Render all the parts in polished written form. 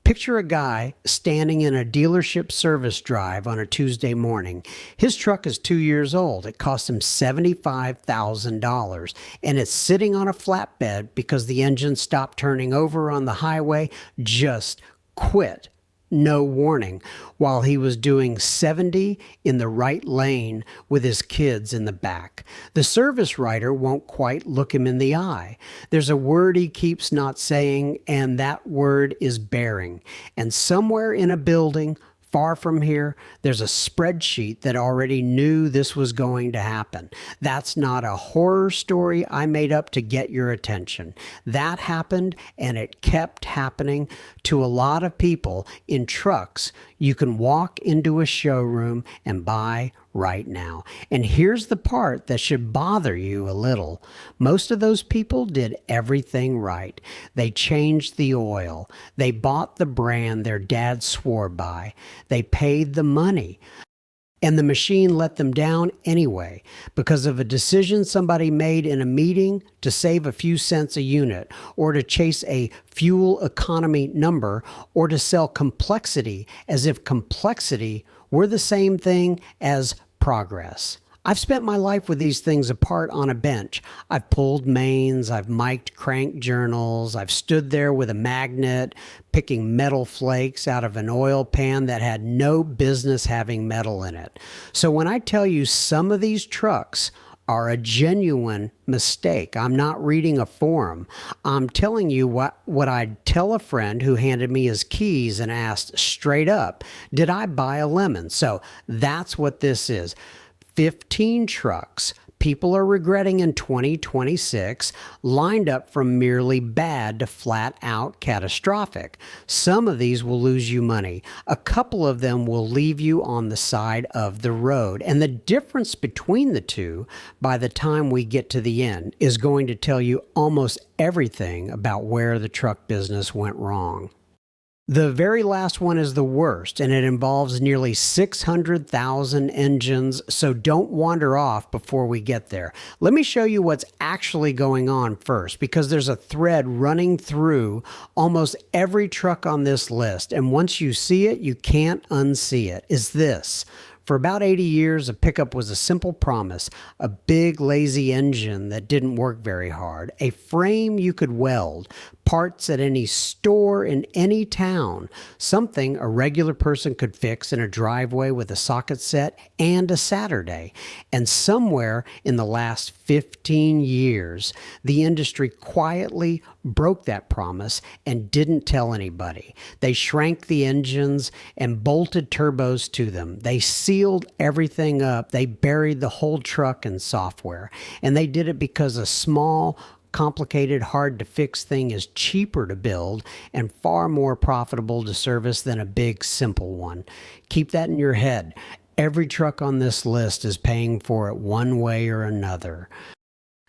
Picture a guy standing in a dealership service drive on a Tuesday morning. His truck is 2 years old. It cost him $75,000, and it's sitting on a flatbed because the engine stopped turning over on the highway, just quit. No warning, while he was doing 70 in the right lane with his kids in the back. The service writer won't quite look him in the eye. There's a word he keeps not saying, and that word is bearing. And somewhere in a building far from here, there's a spreadsheet that already knew this was going to happen. That's not a horror story I made up to get your attention. That happened, and it kept happening to a lot of people in trucks you can walk into a showroom and buy right now. And here's the part that should bother you a little. Most of those people did everything right. They changed the oil. They bought the brand their dad swore by. They paid the money. And the machine let them down anyway because of a decision somebody made in a meeting to save a few cents a unit, or to chase a fuel economy number, or to sell complexity as if complexity were the same thing as progress. I've spent my life with these things apart on a bench. I've pulled mains, I've mic'd crank journals, I've stood there with a magnet picking metal flakes out of an oil pan that had no business having metal in it. So when I tell you some of these trucks are a genuine mistake, I'm not reading a forum. I'm telling you what I'd tell a friend who handed me his keys and asked straight up, did I buy a lemon? So that's what this is. 15 trucks people are regretting in 2026, lined up from merely bad to flat out catastrophic. Some of these will lose you money. A couple of them will leave you on the side of the road. And the difference between the two, by the time we get to the end, is going to tell you almost everything about where the truck business went wrong. The very last one is the worst, and it involves nearly 600,000 engines, so don't wander off before we get there. Let me show you what's actually going on first, because there's a thread running through almost every truck on this list, and once you see it, you can't unsee it. Is this. For about 80 years, a pickup was a simple promise, a big, lazy engine that didn't work very hard, a frame you could weld, parts at any store in any town, something a regular person could fix in a driveway with a socket set and a Saturday. And somewhere in the last 15 years, the industry quietly broke that promise and didn't tell anybody. They shrank the engines and bolted turbos to them. They sealed everything up. They buried the whole truck in software. And they did it because a small, complicated, hard-to-fix thing is cheaper to build and far more profitable to service than a big, simple one. Keep that in your head. Every truck on this list is paying for it one way or another.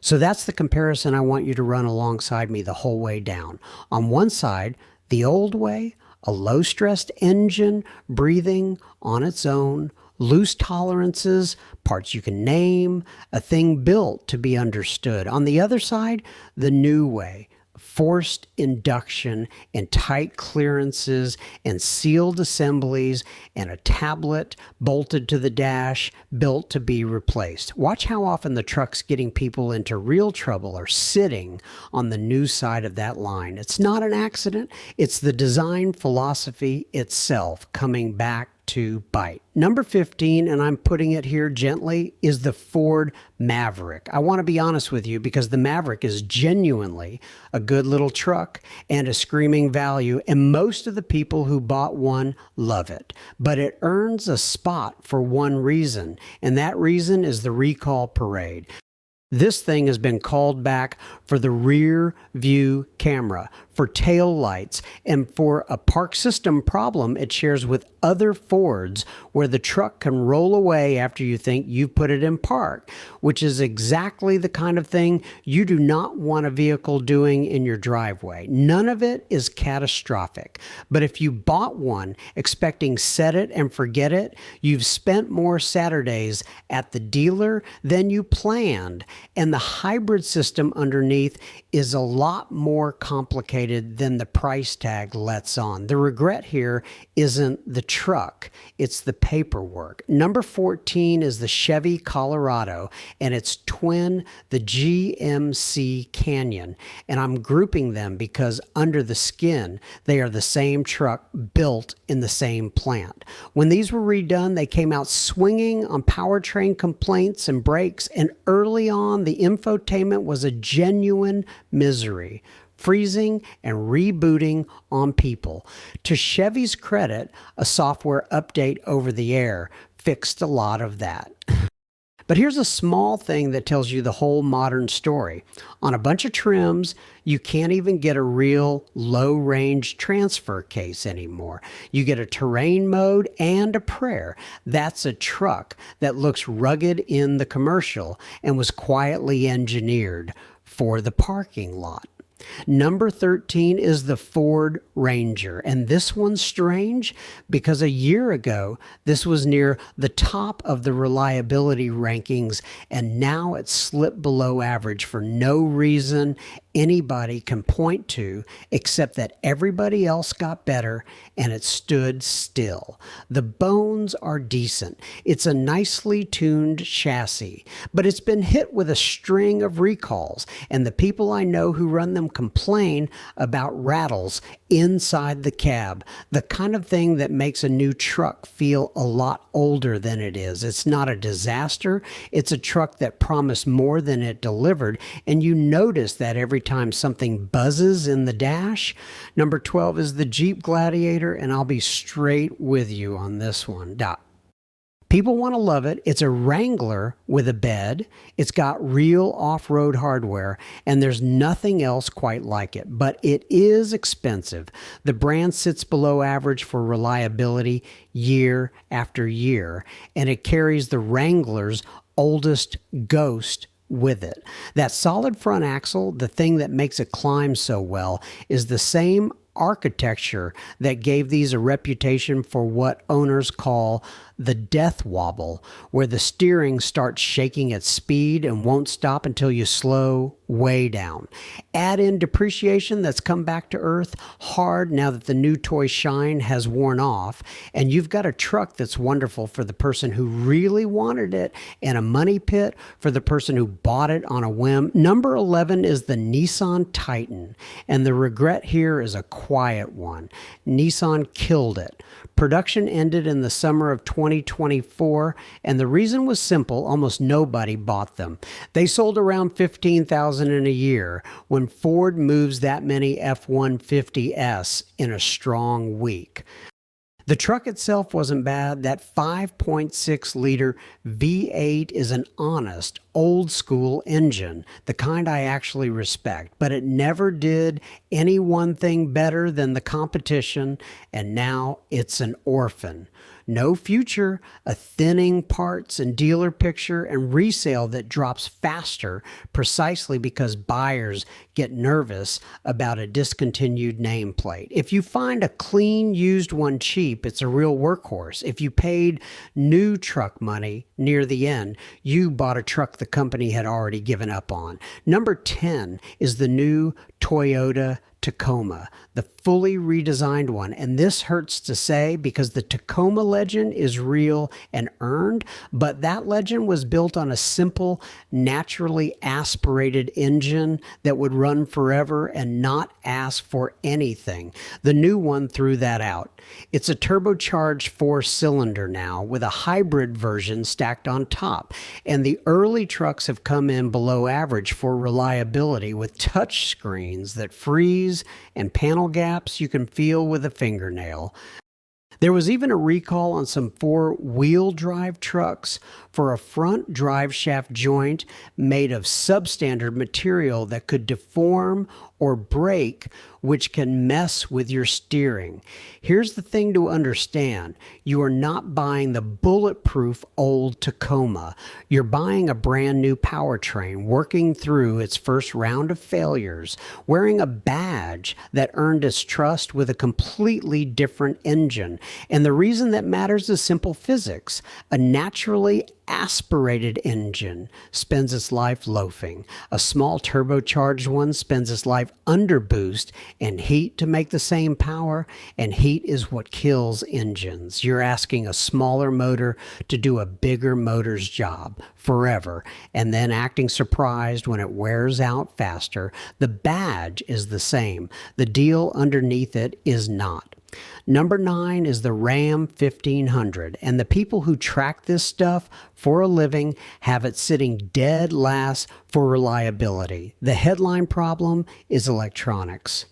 So that's the comparison I want you to run alongside me the whole way down. On one side, the old way, a low-stressed engine breathing on its own, loose tolerances, parts you can name, a thing built to be understood. On the other side, the new way, forced induction and tight clearances and sealed assemblies and a tablet bolted to the dash built to be replaced. Watch how often the trucks getting people into real trouble are sitting on the new side of that line. It's not an accident. It's the design philosophy itself coming back to bite. Number 15, and I'm putting it here gently, is the Ford Maverick. I want to be honest with you because the Maverick is genuinely a good little truck and a screaming value, and most of the people who bought one love it. But it earns a spot for one reason, and that reason is the recall parade. This thing has been called back for the rear view camera, for tail lights, and for a park system problem it shares with other Fords where the truck can roll away after you think you've put it in park, which is exactly the kind of thing you do not want a vehicle doing in your driveway. None of it is catastrophic, but if you bought one expecting set it and forget it, you've spent more Saturdays at the dealer than you planned, and the hybrid system underneath underneath is a lot more complicated than the price tag lets on. The regret here isn't the truck, it's the paperwork. Number 14 is the Chevy Colorado, and its twin, the GMC Canyon. And I'm grouping them because under the skin, they are the same truck built in the same plant. When these were redone, they came out swinging on powertrain complaints and brakes, and early on, the infotainment was a genuine misery, freezing and rebooting on people. To Chevy's credit, a software update over the air fixed a lot of that. But here's a small thing that tells you the whole modern story. On a bunch of trims, you can't even get a real low-range transfer case anymore. You get a terrain mode and a prayer. That's a truck that looks rugged in the commercial and was quietly engineered for the parking lot. Number 13 is the Ford Ranger, and this one's strange because a year ago this was near the top of the reliability rankings, and now it's slipped below average for no reason anybody can point to except that everybody else got better and it stood still. The bones are decent. It's a nicely tuned chassis, but it's been hit with a string of recalls, and the people I know who run them complain about rattles inside the cab, the kind of thing that makes a new truck feel a lot older than it is. It's not a disaster. It's a truck that promised more than it delivered, and you notice that every time something buzzes in the dash. Number 12 is the Jeep Gladiator, and I'll be straight with you on this one. People want to love it. It's a Wrangler with a bed. It's got real off-road hardware, and there's nothing else quite like it. But it is expensive. The brand sits below average for reliability year after year, and it carries the Wrangler's oldest ghost with it. That solid front axle, the thing that makes it climb so well, is the same architecture that gave these a reputation for what owners call the death wobble, where the steering starts shaking at speed and won't stop until you slow way down. Add in depreciation that's come back to earth hard now that the new toy shine has worn off, and you've got a truck that's wonderful for the person who really wanted it and a money pit for the person who bought it on a whim. Number 11 is the Nissan Titan, and the regret here is a quiet one. Nissan killed it. Production ended in the summer of 2024, and the reason was simple: almost nobody bought them. They sold around 15,000 in a year when Ford moves that many F-150S in a strong week. The truck itself wasn't bad. That 5.6-liter V8 is an honest, old-school engine, the kind I actually respect, but it never did any one thing better than the competition, and now it's an orphan. No future, a thinning parts and dealer picture, and resale that drops faster precisely because buyers get nervous about a discontinued nameplate. If you find a clean used one cheap, it's a real workhorse. If you paid new truck money near the end, you bought a truck the company had already given up on. Number 10 is the new Toyota Tacoma, the fully redesigned one. And this hurts to say because the Tacoma legend is real and earned, but that legend was built on a simple, naturally aspirated engine that would run forever and not ask for anything. The new one threw that out. It's a turbocharged 4-cylinder now with a hybrid version stacked on top. And the early trucks have come in below average for reliability with touch screens that freeze and panel gaps you can feel with a fingernail. There was even a recall on some 4-wheel drive trucks for a front drive shaft joint made of substandard material that could deform or break which can mess with your steering. Here's the thing to understand. You are not buying the bulletproof old Tacoma. You're buying a brand new powertrain working through its first round of failures, wearing a badge that earned its trust with a completely different engine. And the reason that matters is simple physics. A naturally aspirated engine spends its life loafing. A small turbocharged one spends its life under boost and heat to make the same power, and heat is what kills engines. You're asking a smaller motor to do a bigger motor's job forever and then acting surprised when it wears out faster. The badge is the same. The deal underneath it is not. Number 9 is the Ram 1500, and the people who track this stuff for a living have it sitting dead last for reliability. The headline problem is electronics.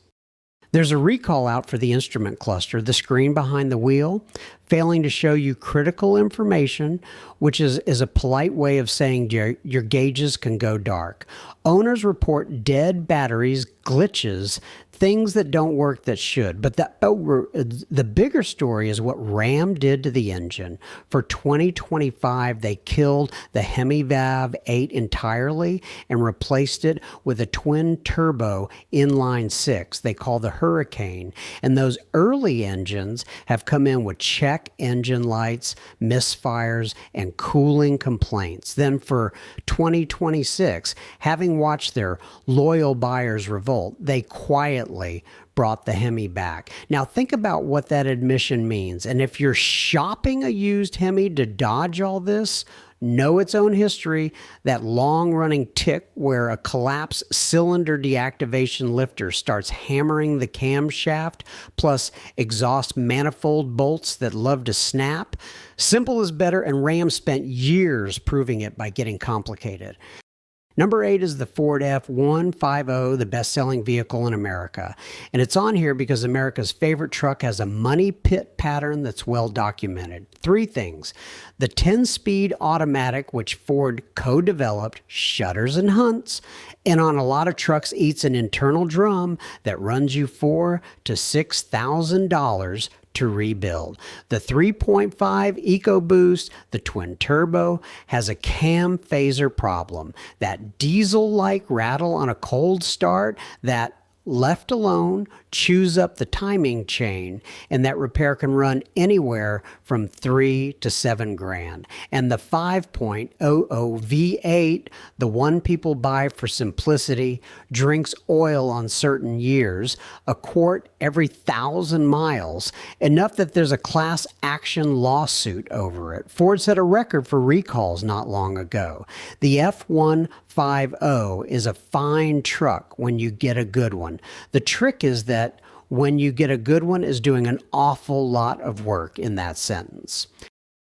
There's a recall out for the instrument cluster, the screen behind the wheel, failing to show you critical information, which is a polite way of saying your gauges can go dark. Owners report dead batteries, glitches, things that don't work that should. But the bigger story is what Ram did to the engine. For 2025, they killed the Hemi-Vav 8 entirely and replaced it with a twin-turbo inline-6 they call the Hurricane. And those early engines have come in with check engine lights, misfires, and cooling complaints. Then for 2026, having watched their loyal buyers revolt, they quietly brought the Hemi back. Now think about what that admission means. And if you're shopping a used Hemi to dodge all this, know its own history, that long-running tick where a collapsed cylinder deactivation lifter starts hammering the camshaft, plus exhaust manifold bolts that love to snap. Simple is better, and Ram spent years proving it by getting complicated. Number 8 is the Ford F-150, the best-selling vehicle in America. And it's on here because America's favorite truck has a money pit pattern that's well documented. 3 things. The 10-speed automatic, which Ford co-developed, shudders and hunts, and on a lot of trucks eats an internal drum that runs you $4,000 to $6,000 to rebuild. The 3.5 EcoBoost, the twin turbo, has a cam phaser problem. That diesel-like rattle on a cold start that, left alone, chews up the timing chain, and that repair can run anywhere from $3,000 to $7,000. And the 5.00 V8, the one people buy for simplicity, drinks oil on certain years, a quart every 1,000 miles, enough that there's a class action lawsuit over it. Ford set a record for recalls not long ago. The F-150 is a fine truck when you get a good one. The trick is that when you get a good one is doing an awful lot of work in that sentence.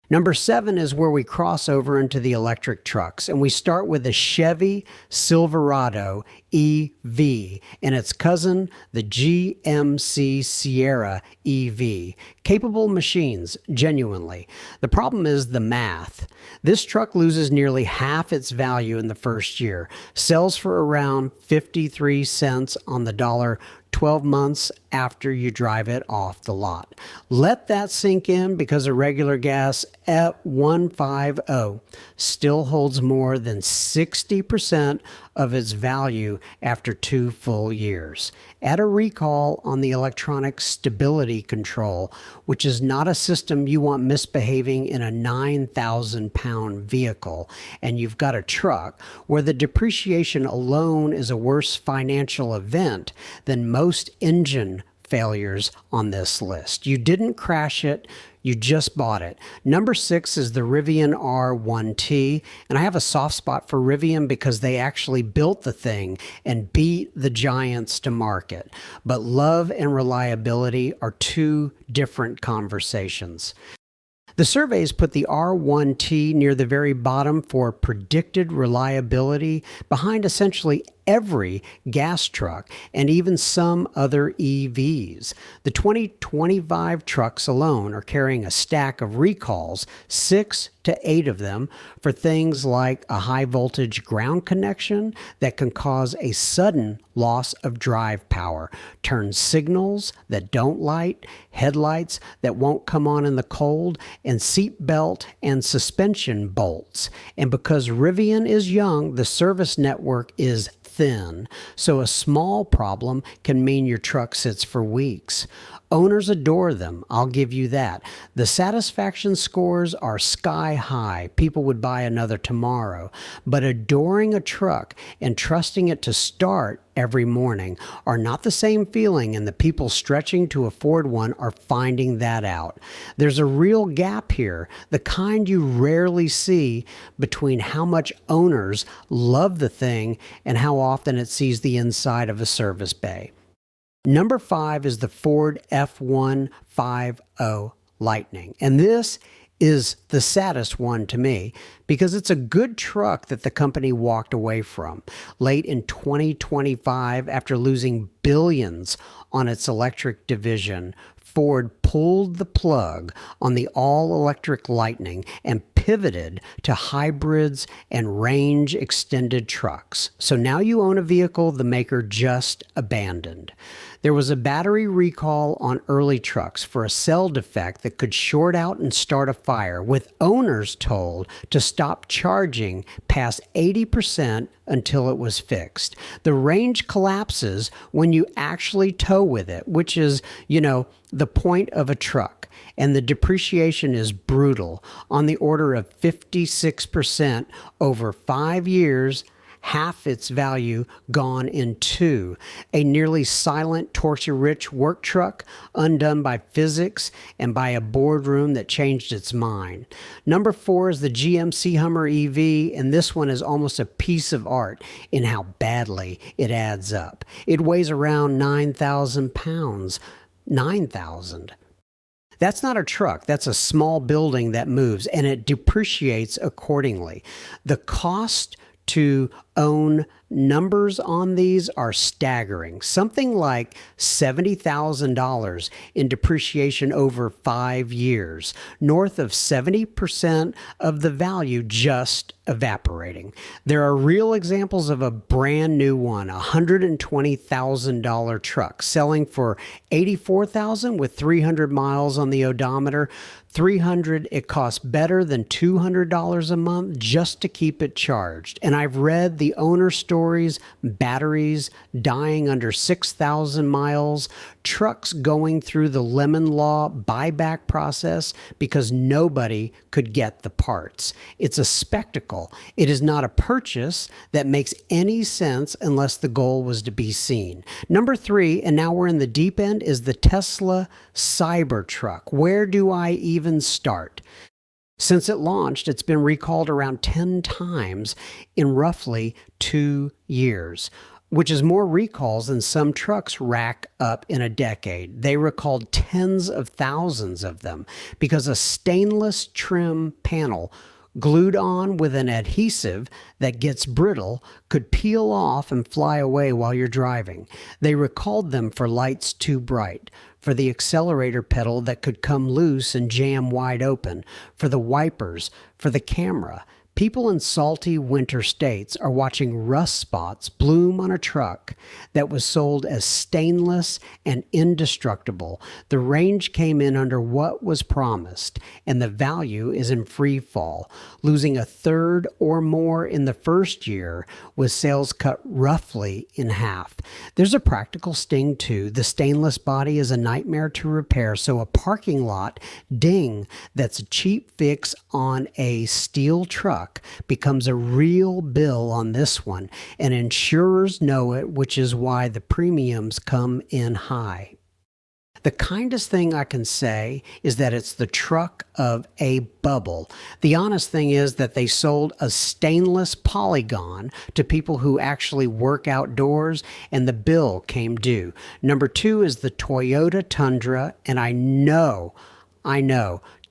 Number 7 is where we cross over into the electric trucks, and we start with the Chevy Silverado EV and its cousin, the GMC Sierra EV. Capable machines, genuinely. The problem is the math. This truck loses nearly half its value in the first year, sells for around 53 cents on the dollar 12 months after you drive it off the lot. Let that sink in, because a regular gas F-150 still holds more than 60% of its value after 2 full years. Add a recall on the electronic stability control, which is not a system you want misbehaving in a 9,000-pound vehicle, and you've got a truck where the depreciation alone is a worse financial event than most engine failures on this list. You didn't crash it, you just bought it. Number 6 is the Rivian R1T, and I have a soft spot for Rivian because they actually built the thing and beat the giants to market. But love and reliability are 2 different conversations. The surveys put the R1T near the very bottom for predicted reliability, behind essentially every gas truck and even some other EVs. The 2025 trucks alone are carrying a stack of recalls, 6 to 8 of them, for things like a high voltage ground connection that can cause a sudden loss of drive power, turn signals that don't light, headlights that won't come on in the cold, and seat belt and suspension bolts. And because Rivian is young, the service network is thin, so a small problem can mean your truck sits for weeks. Owners adore them, I'll give you that. The satisfaction scores are sky high. People would buy another tomorrow. But adoring a truck and trusting it to start every morning are not the same feeling, and the people stretching to afford one are finding that out. There's a real gap here, the kind you rarely see, between how much owners love the thing and how often it sees the inside of a service bay. Number 5 is the Ford F-150 Lightning. And this is the saddest one to me because it's a good truck that the company walked away from. Late in 2025, after losing billions on its electric division, Ford pulled the plug on the all-electric Lightning and pivoted to hybrids and range-extended trucks. So now you own a vehicle the maker just abandoned. There was a battery recall on early trucks for a cell defect that could short out and start a fire, with owners told to stop charging past 80% until it was fixed. The range collapses when you actually tow with it, which is, the point of a truck. And the depreciation is brutal, on the order of 56% over 5 years, half its value gone in 2. A nearly silent, torture-rich work truck undone by physics and by a boardroom that changed its mind. Number 4 is the GMC Hummer EV, and this one is almost a piece of art in how badly it adds up. It weighs around 9,000 pounds. 9,000. That's not a truck. That's a small building that moves, and it depreciates accordingly. The cost to own numbers on these are staggering. Something like $70,000 in depreciation over 5 years, north of 70% of the value just evaporating. There are real examples of a brand new one, a $120,000 truck selling for $84,000 with 300 miles on the odometer. $300, it costs better than $200 a month just to keep it charged. And I've read the owner stories, batteries dying under 6,000 miles, trucks going through the lemon law buyback process because nobody could get the parts. It's a spectacle. It is not a purchase that makes any sense unless the goal was to be seen. Number 3, and now we're in the deep end, is the Tesla Cybertruck. Where do I even start? Since it launched, it's been recalled around 10 times in roughly 2 years, which is more recalls than some trucks rack up in a decade. They recalled tens of thousands of them because a stainless trim panel glued on with an adhesive that gets brittle could peel off and fly away while you're driving. They recalled them for lights too bright, for the accelerator pedal that could come loose and jam wide open, for the wipers, for the camera. People in salty winter states are watching rust spots bloom on a truck that was sold as stainless and indestructible. The range came in under what was promised, and the value is in free fall, losing a third or more in the first year, with sales cut roughly in half. There's a practical sting too. The stainless body is a nightmare to repair, so a parking lot ding that's a cheap fix on a steel truck becomes a real bill on this one, and insurers know it, which is why the premiums come in high. The kindest thing I can say is that it's the truck of a bubble. The honest thing is that they sold a stainless Polygon to people who actually work outdoors, and the bill came due. Number 2 is the Toyota Tundra, and I know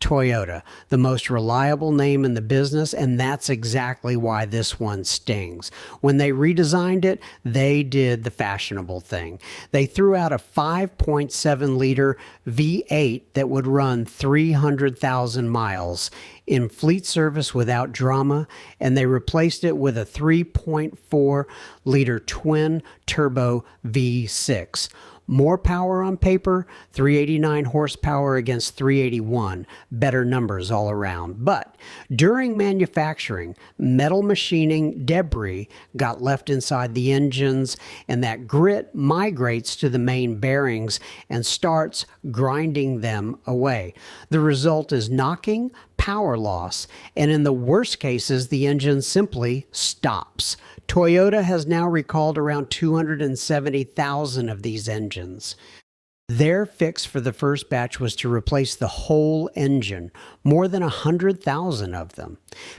Toyota, the most reliable name in the business, and that's exactly why this one stings. When they redesigned it, they did the fashionable thing. They threw out a 5.7 liter V8 that would run 300,000 miles in fleet service without drama, and they replaced it with a 3.4 liter twin turbo V6. More power on paper, 389 horsepower against 381. Better numbers all around. But during manufacturing, metal machining debris got left inside the engines, and that grit migrates to the main bearings and starts grinding them away. The result is knocking, power loss, and in the worst cases, the engine simply stops. Toyota has now recalled around 270,000 of these engines. Their fix for the first batch was to replace the whole engine, more than 100,000 of them.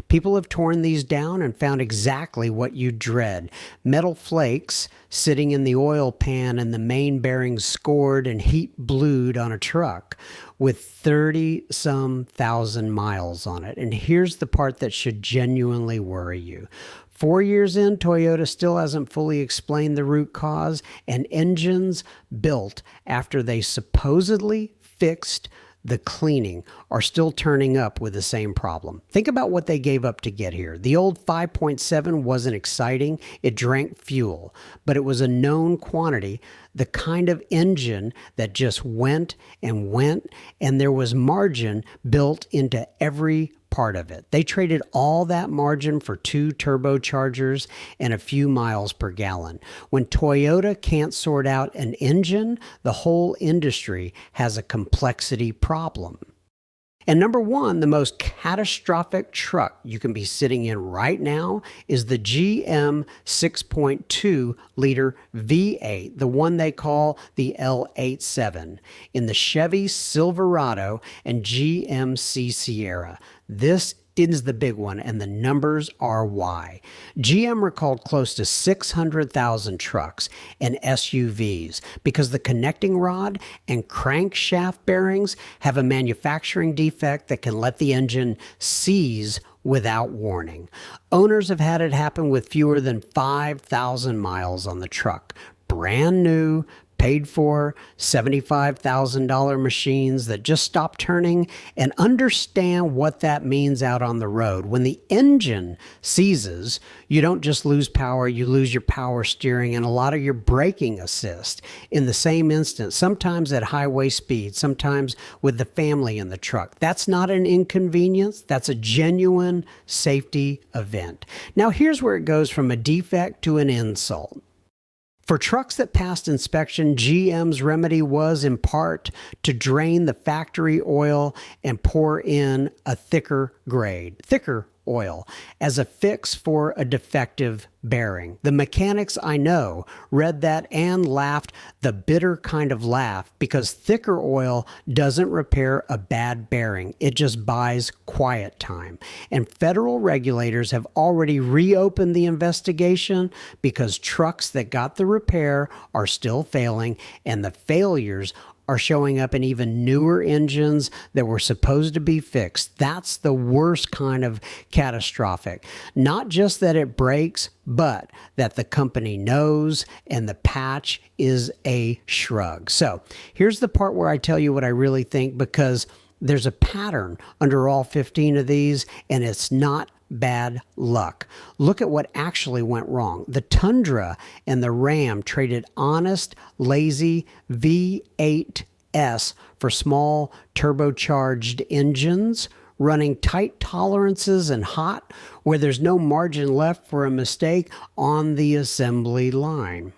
People have torn these down and found exactly what you dread. Metal flakes sitting in the oil pan and the main bearings scored and heat blued on a truck with 30-some thousand miles on it. And here's the part that should genuinely worry you. 4 years in, Toyota still hasn't fully explained the root cause, and engines built after they supposedly fixed the cleaning are still turning up with the same problem. Think about what they gave up to get here. The old 5.7 wasn't exciting. It drank fuel, but it was a known quantity, the kind of engine that just went, and there was margin built into every part of it. They traded all that margin for 2 turbochargers and a few miles per gallon. When Toyota can't sort out an engine, the whole industry has a complexity problem. And number one, the most catastrophic truck you can be sitting in right now is the GM 6.2 liter V8, the one they call the L87, in the Chevy Silverado and GMC Sierra. This is the big one, and the numbers are why. GM recalled close to 600,000 trucks and SUVs because the connecting rod and crankshaft bearings have a manufacturing defect that can let the engine seize without warning. Owners have had it happen with fewer than 5,000 miles on the truck. Brand new, paid for $75,000 machines that just stop turning, and understand what that means out on the road. When the engine seizes, you don't just lose power, you lose your power steering and a lot of your braking assist in the same instant, sometimes at highway speed, sometimes with the family in the truck. That's not an inconvenience, that's a genuine safety event. Now here's where it goes from a defect to an insult. For trucks that passed inspection, GM's remedy was, in part, to drain the factory oil and pour in a thicker oil as a fix for a defective bearing. The mechanics I know read that and laughed the bitter kind of laugh because thicker oil doesn't repair a bad bearing. It just buys quiet time. And federal regulators have already reopened the investigation because trucks that got the repair are still failing, and the failures are showing up in even newer engines that were supposed to be fixed. That's the worst kind of catastrophic. Not just that it breaks, but that the company knows and the patch is a shrug. So here's the part where I tell you what I really think, because there's a pattern under all 15 of these, and it's not bad luck. Look at what actually went wrong. The Tundra and the Ram traded honest, lazy V8S for small turbocharged engines running tight tolerances and hot, where there's no margin left for a mistake on the assembly line.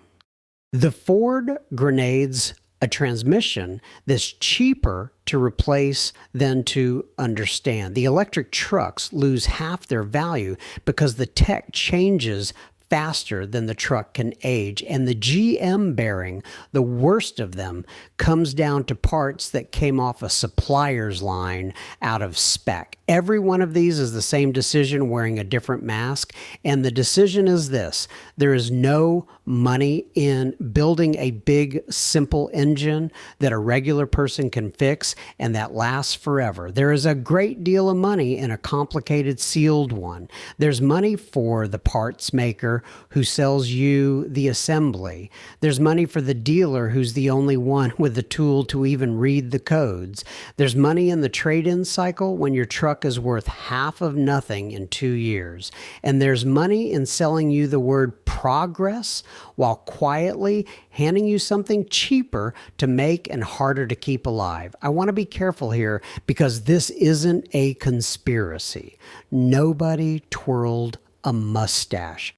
The Ford grenades a transmission that's cheaper to replace than to understand. The electric trucks lose half their value because the tech changes faster than the truck can age. And the GM bearing, the worst of them, comes down to parts that came off a supplier's line out of spec. Every one of these is the same decision wearing a different mask. And the decision is this: there is no money in building a big, simple engine that a regular person can fix and that lasts forever. There is a great deal of money in a complicated sealed one. There's money for the parts maker who sells you the assembly. There's money for the dealer who's the only one with the tool to even read the codes. There's money in the trade-in cycle when your truck is worth half of nothing in 2 years. And there's money in selling you the word progress while quietly handing you something cheaper to make and harder to keep alive. I want to be careful here because this isn't a conspiracy. Nobody twirled a mustache.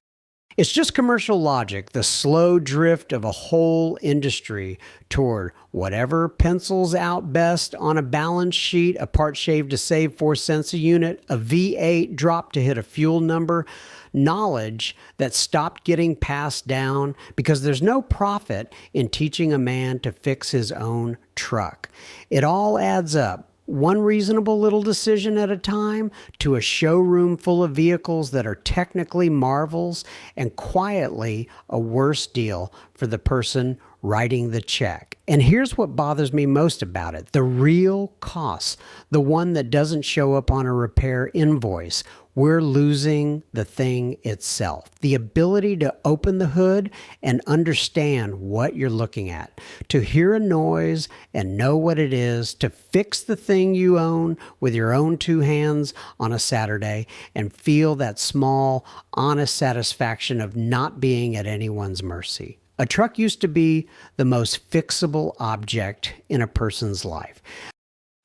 It's just commercial logic, the slow drift of a whole industry toward whatever pencils out best on a balance sheet, a part shaved to save 4 cents a unit, a V8 drop to hit a fuel number, knowledge that stopped getting passed down because there's no profit in teaching a man to fix his own truck. It all adds up. One reasonable little decision at a time to a showroom full of vehicles that are technically marvels, and quietly a worse deal for the person writing the check. And here's what bothers me most about it: the real cost, the one that doesn't show up on a repair invoice. We're losing the thing itself, the ability to open the hood and understand what you're looking at, to hear a noise and know what it is, to fix the thing you own with your own 2 hands on a Saturday and feel that small, honest satisfaction of not being at anyone's mercy. A truck used to be the most fixable object in a person's life.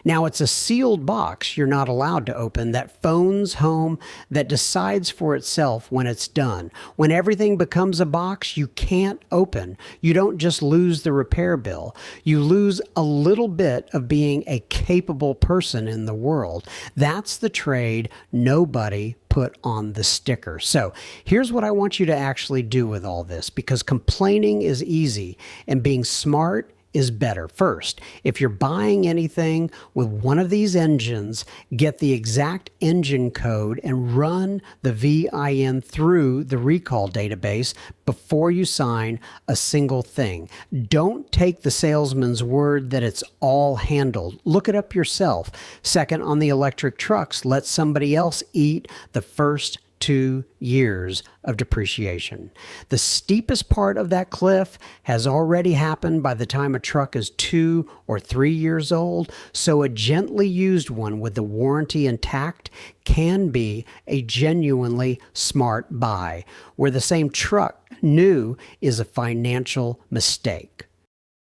Now it's a sealed box you're not allowed to open that phones home, that decides for itself when it's done. When everything becomes a box you can't open, you don't just lose the repair bill. You lose a little bit of being a capable person in the world. That's the trade nobody put on the sticker. So here's what I want you to actually do with all this, because complaining is easy and being smart is better. First, if you're buying anything with one of these engines, get the exact engine code and run the VIN through the recall database before you sign a single thing. Don't take the salesman's word that it's all handled. Look it up yourself. Second, on the electric trucks, let somebody else eat the first 2 years of depreciation. The steepest part of that cliff has already happened by the time a truck is 2 or 3 years old, so a gently used one with the warranty intact can be a genuinely smart buy, where the same truck new is a financial mistake.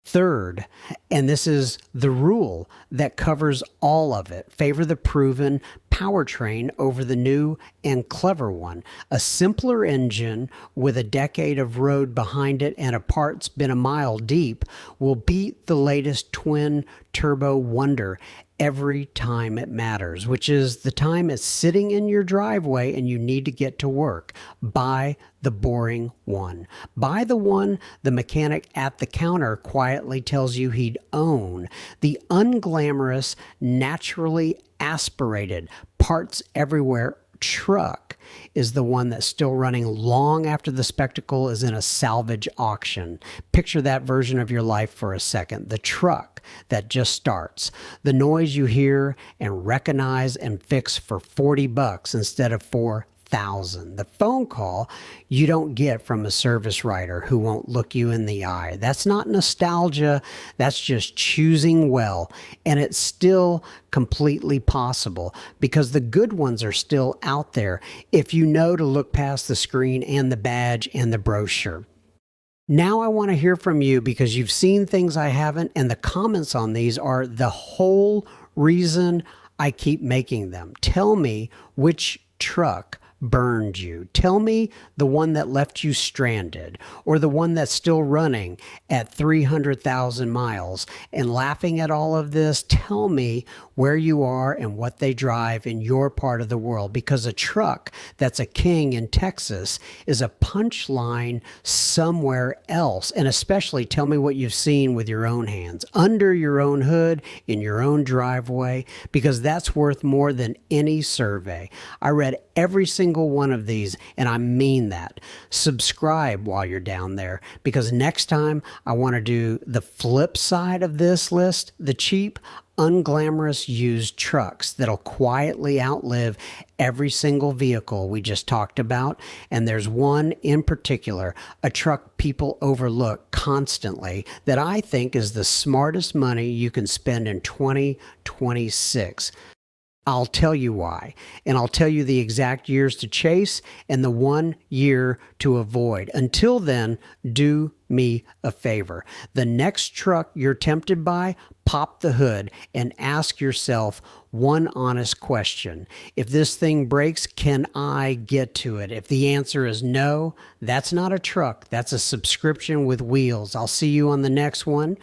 Third, and this is the rule that covers all of it, favor the proven powertrain over the new and clever one. A simpler engine with a decade of road behind it and a parts bin a mile deep will beat the latest twin turbo wonder every time it matters, which is the time it's sitting in your driveway and you need to get to work. Buy the boring one. Buy the one the mechanic at the counter quietly tells you he'd own. The unglamorous, naturally aspirated, parts everywhere truck is the one that's still running long after the spectacle is in a salvage auction. Picture that version of your life for a second. The truck that just starts. The noise you hear and recognize and fix for $40 instead of $4,000. The phone call you don't get from a service writer who won't look you in the eye. That's not nostalgia. That's just choosing well. And it's still completely possible because the good ones are still out there if you know to look past the screen and the badge and the brochure. Now I want to hear from you because you've seen things I haven't, and the comments on these are the whole reason I keep making them. Tell me which truck burned you. Tell me the one that left you stranded, or the one that's still running at 300,000 miles. And laughing at all of this, tell me where you are and what they drive in your part of the world, because a truck that's a king in Texas is a punchline somewhere else. And especially tell me what you've seen with your own hands, under your own hood, in your own driveway, because that's worth more than any survey. I read every single one of these, and I mean that. Subscribe while you're down there, because next time I want to do the flip side of this list, the cheap, unglamorous used trucks that'll quietly outlive every single vehicle we just talked about. And there's one in particular, a truck people overlook constantly, that I think is the smartest money you can spend in 2026. I'll tell you why, and I'll tell you the exact years to chase and the 1 year to avoid. Until then, do me a favor. The next truck you're tempted by, pop the hood and ask yourself one honest question. If this thing breaks, can I get to it? If the answer is no, that's not a truck. That's a subscription with wheels. I'll see you on the next one.